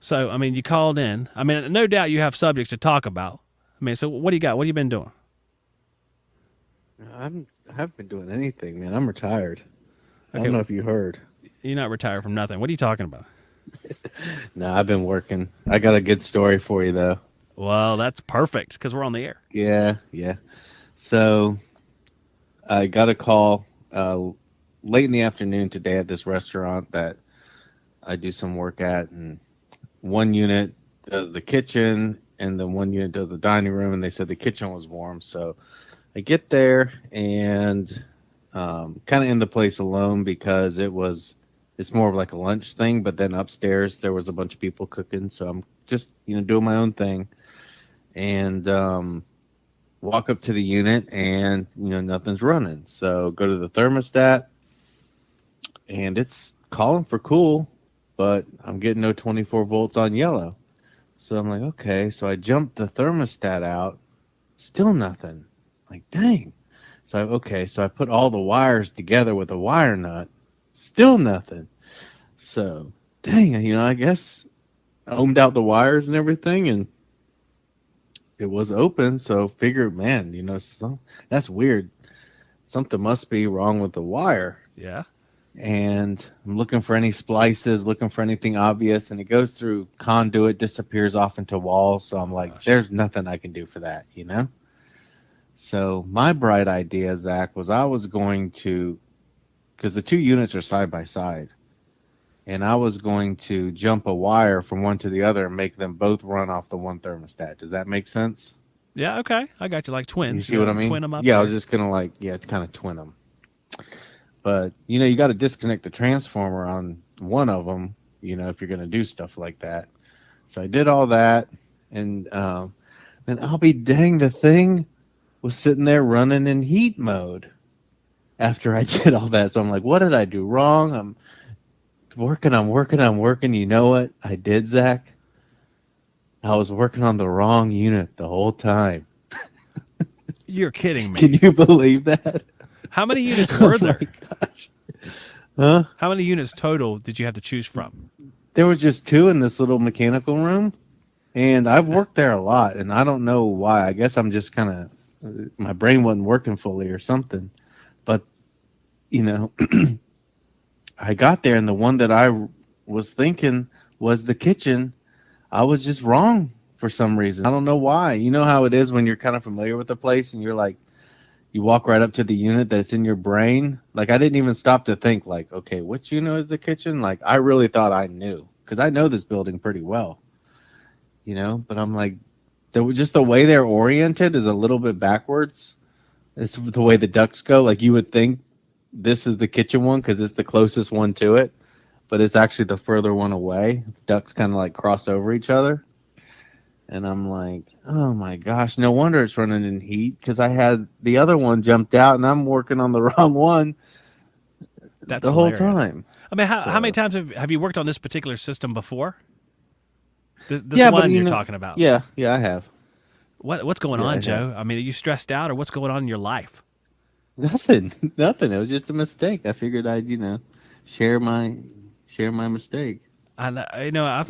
So, I mean, you called in. I mean, no doubt you have subjects to talk about. I mean, so what do you got? What have you been doing? I haven't been doing anything, man. I'm retired. I Okay, don't know if you heard. you're not retired from nothing. What are you talking about? No, I've been working. I got a good story for you though. Well, that's perfect because we're on the air. Yeah, yeah. So I got a call late in the afternoon today at this restaurant that I do some work at, and one unit does the kitchen, and then one unit does the dining room. And they said the kitchen was warm, so I get there and kind of in the place alone because it's more of like a lunch thing. But then upstairs there was a bunch of people cooking, so I'm just doing my own thing and walk up to the unit and nothing's running. So go to the thermostat and it's calling for cool, but I'm getting no 24 volts on yellow. So I'm like, okay. So I jumped the thermostat out, still nothing. Like, dang. So I put all the wires together with a wire nut, still nothing. So, dang, I guess I ohmed out the wires and everything, and it was open. So figured, man, that's weird. Something must be wrong with the wire. Yeah. And I'm looking for any splices, looking for anything obvious, and it goes through conduit, disappears off into walls. So I'm Oh like, gosh. there's nothing I can do for that. So my bright idea, Zach, was I was going to, because the two units are side by side, and I was going to jump a wire from one to the other and make them both run off the one thermostat. Does that make sense? Yeah. Okay. I got you like You twins. see what I mean? Twin them up Yeah, I was there. just gonna kind of twin them. But you got to disconnect the transformer on one of them, if you're gonna do stuff like that. So I did all that, and then I'll be dang, the thing was sitting there running in heat mode after I did all that. So I'm like, what did I do wrong? I'm working, I'm working, I'm working. You know what I did, Zach? I was working on the wrong unit the whole time. You're kidding Can me. you believe that? How many units Oh were my there? gosh. Huh? How many units total did you have to choose from? There was just two in this little mechanical room, and I've worked there a lot, and I don't know why. I guess I'm just kind of my brain wasn't working fully or something. But you know, I got there, and the one that I was thinking was the kitchen. I was just wrong for some reason. I don't know why. You know how it is when you're kind of familiar with the place, and you're like, you walk right up to the unit that's in your brain. Like I didn't even stop to think, like, okay, which unit is the kitchen? Like I really thought I knew because I know this building pretty well. But I'm like, just the way they're oriented is a little bit backwards. It's the way the ducts go. Like you would think this is the kitchen one because it's the closest one to it, but it's actually the further one away. Ducts kind of like cross over each other. And I'm like, oh my gosh, no wonder it's running in heat because I had the other one jumped out and I'm working on the wrong one That's the whole hilarious. time. I mean, how many So, times have you worked on this particular system before? This yeah, but one you're talking about. yeah, I have. What's going Yeah, on, I have. Joe? I mean, are you stressed out or what's going on in your life? Nothing, nothing. It was just a mistake. I figured I'd share my share my mistake. I've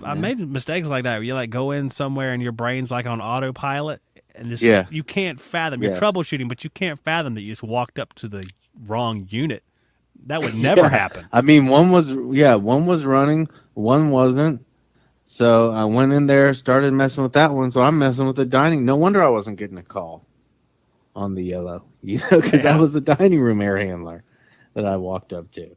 Yeah, made mistakes like that. Where you like go in somewhere and your brain's like on autopilot, and this yeah, you can't fathom. You're yeah, troubleshooting, but you can't fathom that you just walked up to the wrong unit. That would never yeah. happen. I mean, one was running, one wasn't. So I went in there, started messing with that one. So I'm messing with the dining. No wonder I wasn't getting a call on the yellow, because that Yeah. was the dining room air handler that I walked up to.